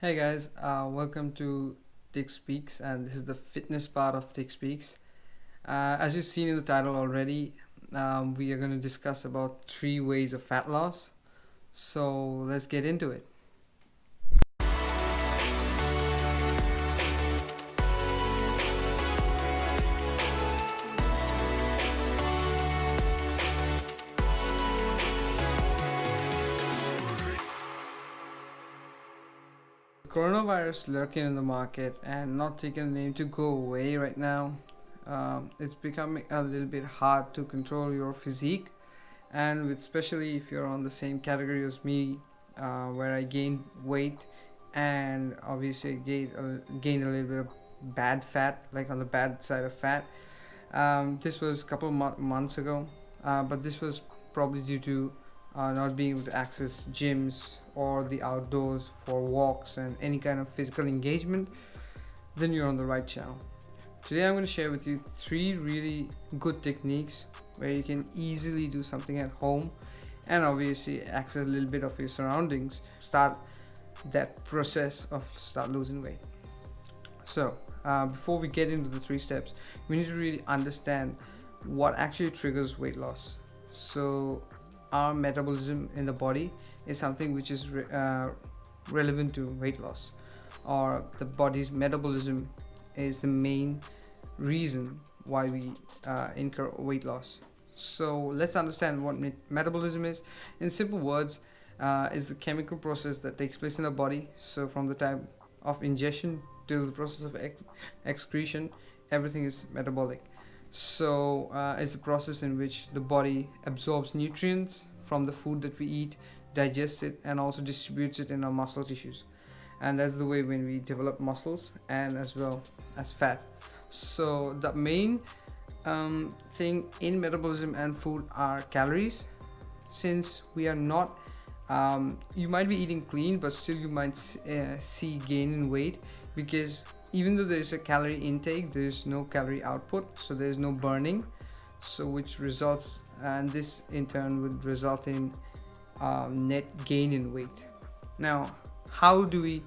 Hey guys, welcome to TikSpeaks, and this is the fitness part of TikSpeaks. As you've seen in the title already, we are going to discuss about 3 ways of fat loss. So let's get into it. Coronavirus lurking in the market and not taking a name to go away right now. It's becoming a little bit hard to control your physique, and especially if you're on the same category as me, where I gained weight and obviously gained a little bit of bad fat, like on the bad side of fat. This was a couple of months ago, but this was probably due to not being able to access gyms or the outdoors for walks and any kind of physical engagement. Then you're on the right channel. Today I'm going to share with you 3 really good techniques where you can easily do something at home and obviously access a little bit of your surroundings. Start that process of start losing weight. So before we get into the 3 steps, we need to really understand what actually triggers weight loss. So our metabolism in the body is something which is relevant to weight loss, or the body's metabolism is the main reason why we incur weight loss. So let's understand what metabolism is. In simple words, is the chemical process that takes place in the body. So from the time of ingestion till the process of excretion, everything is metabolic. So it's a process in which the body absorbs nutrients from the food that we eat, digests it, and also distributes it in our muscle tissues. And that's the way when we develop muscles and as well as fat. So the main thing in metabolism and food are calories. Since we are not, you might be eating clean, but still you might see gain in weight, because even though there is a calorie intake, there is no calorie output, so there is no burning, so which results, and this in turn would result in net gain in weight. Now, how do we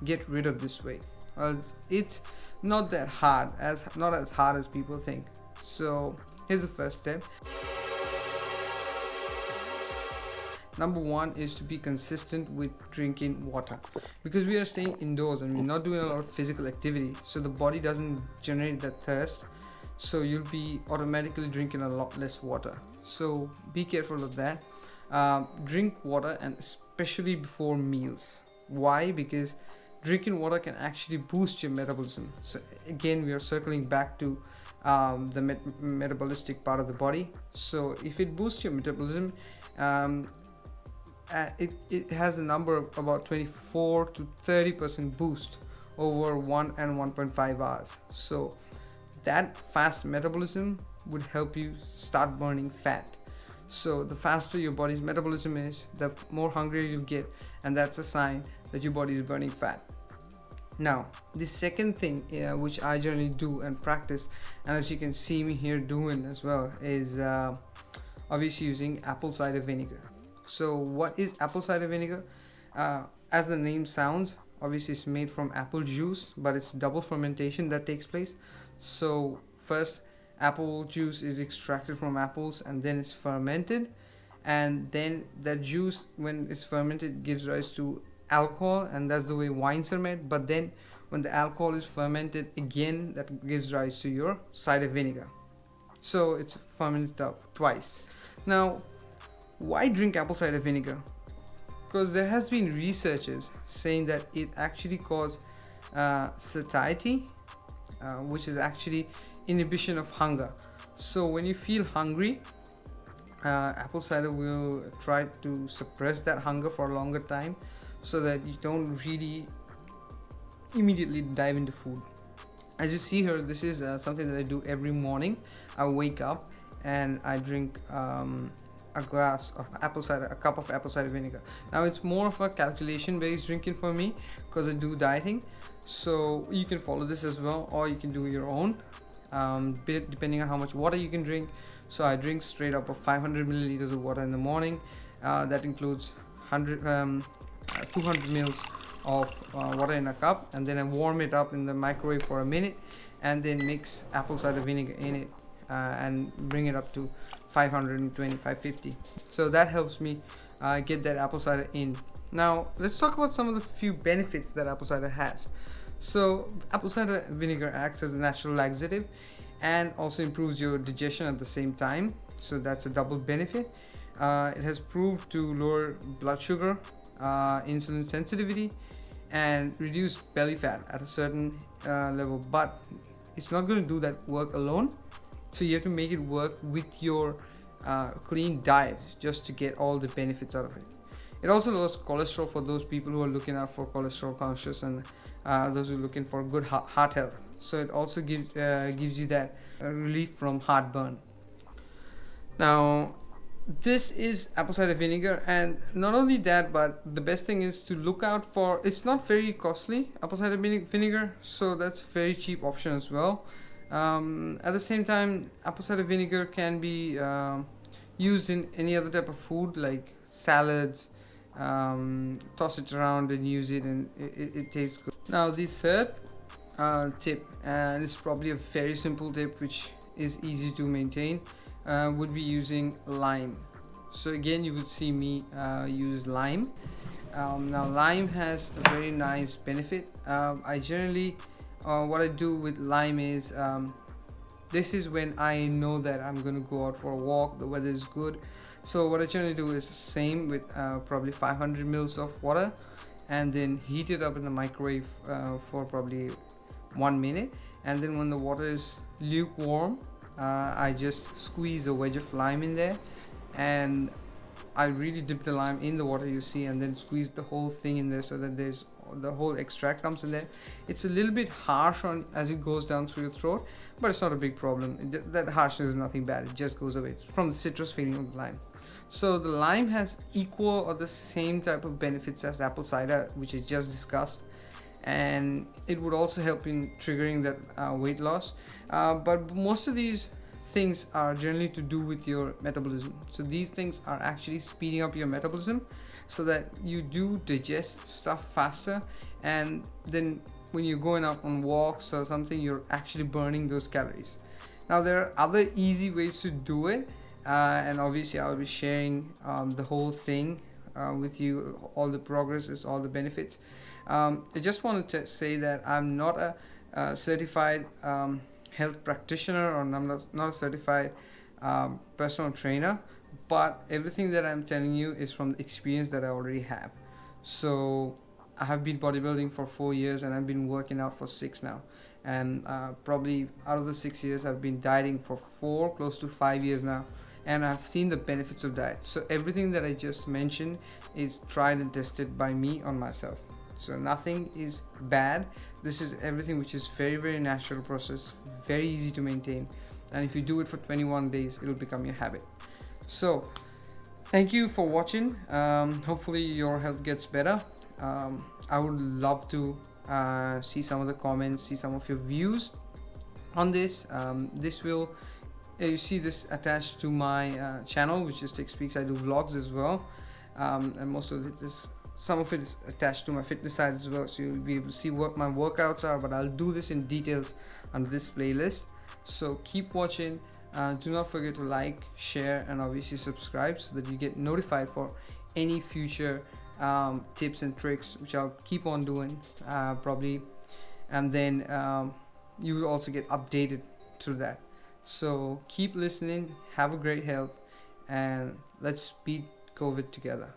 get rid of this weight? Well, it's not that hard, not as hard as people think. So here's the first step. Number 1 is to be consistent with drinking water, because we are staying indoors and we're not doing a lot of physical activity, so the body doesn't generate that thirst, so you'll be automatically drinking a lot less water. So be careful of that. Drink water, and especially before meals. Why? Because drinking water can actually boost your metabolism. So again, we are circling back to the metabolistic part of the body. So if it boosts your metabolism, it has a number of about 24 to 30% boost over 1 and 1.5 hours. So that fast metabolism would help you start burning fat. So the faster your body's metabolism is, the more hungrier you get, and that's a sign that your body is burning fat. Now, the second thing which I generally do and practice, and as you can see me here doing as well, is obviously using apple cider vinegar. So what is apple cider vinegar? As the name sounds, obviously it's made from apple juice, but it's double fermentation that takes place. So first, apple juice is extracted from apples and then it's fermented, and then that juice, when it's fermented, gives rise to alcohol, and that's the way wines are made. But then when the alcohol is fermented again, that gives rise to your cider vinegar. So it's fermented up twice. Now, why drink apple cider vinegar? Because there has been researches saying that it actually causes satiety, which is actually inhibition of hunger. So when you feel hungry, apple cider will try to suppress that hunger for a longer time, so that you don't really immediately dive into food. As you see here, this is something that I do every morning. I wake up and I drink a glass of apple cider, a cup of apple cider vinegar. Now it's more of a calculation based drinking for me, because I do dieting. So you can follow this as well, or you can do your own, depending on how much water you can drink. So I drink straight up of 500 milliliters of water in the morning. That includes 200 mils of water in a cup, and then I warm it up in the microwave for a minute, and then mix apple cider vinegar in it, and bring it up to 520, 550. So that helps me get that apple cider in. Now let's talk about some of the few benefits that apple cider has. So apple cider vinegar acts as a natural laxative and also improves your digestion at the same time, so that's a double benefit. It has proved to lower blood sugar, insulin sensitivity, and reduce belly fat at a certain level, but it's not going to do that work alone, so you have to make it work with your clean diet just to get all the benefits out of it. It also lowers cholesterol for those people who are looking out for cholesterol conscious, and those who are looking for good heart health. So it also gives you that relief from heartburn. Now this is apple cider vinegar, and not only that, but the best thing is to look out for, it's not very costly, apple cider vinegar, so that's a very cheap option as well. At the same time, apple cider vinegar can be used in any other type of food like salads. Toss it around and use it, and it tastes good. Now the third tip, and it's probably a very simple tip which is easy to maintain, would be using lime. So again, you would see me use lime. Now lime has a very nice benefit. I generally what I do with lime is, this is when I know that I'm gonna go out for a walk, the weather is good. So what I generally do is same with probably 500 mils of water, and then heat it up in the microwave for probably 1 minute, and then when the water is lukewarm, I just squeeze a wedge of lime in there, and I really dip the lime in the water, you see, and then squeeze the whole thing in there so that there's the whole extract comes in there. It's a little bit harsh on as it goes down through your throat, but it's not a big problem. That harshness is nothing bad, it just goes away. It's from the citrus feeling of the lime. So the lime has equal or the same type of benefits as apple cider, which I just discussed, and it would also help in triggering that weight loss, but most of these things are generally to do with your metabolism. So these things are actually speeding up your metabolism so that you do digest stuff faster, and then when you're going out on walks or something, you're actually burning those calories. Now there are other easy ways to do it, and obviously I'll be sharing the whole thing with you, all the progresses, all the benefits. I just wanted to say that I'm not a certified health practitioner, or I'm not a certified personal trainer, but everything that I'm telling you is from the experience that I already have. So I have been bodybuilding for 4 years, and I've been working out for 6 now, and probably out of the 6 years I've been dieting for 4, close to 5 years now, and I've seen the benefits of diet. So everything that I just mentioned is tried and tested by me on myself. So nothing is bad. This is everything which is very, very natural process, very easy to maintain, and if you do it for 21 days, it'll become your habit. So thank you for watching. Hopefully your health gets better. I would love to see some of the comments, see some of your views on this. This will you see this attached to my channel, which is TikSpeaks. I do vlogs as well, and most of it is, some of it is attached to my fitness side as well, so you'll be able to see what my workouts are, but I'll do this in details on this playlist. So keep watching. Do not forget to like, share, and obviously subscribe so that you get notified for any future tips and tricks, which I'll keep on doing probably, and then you will also get updated through that. So keep listening, have a great health, and let's beat COVID together.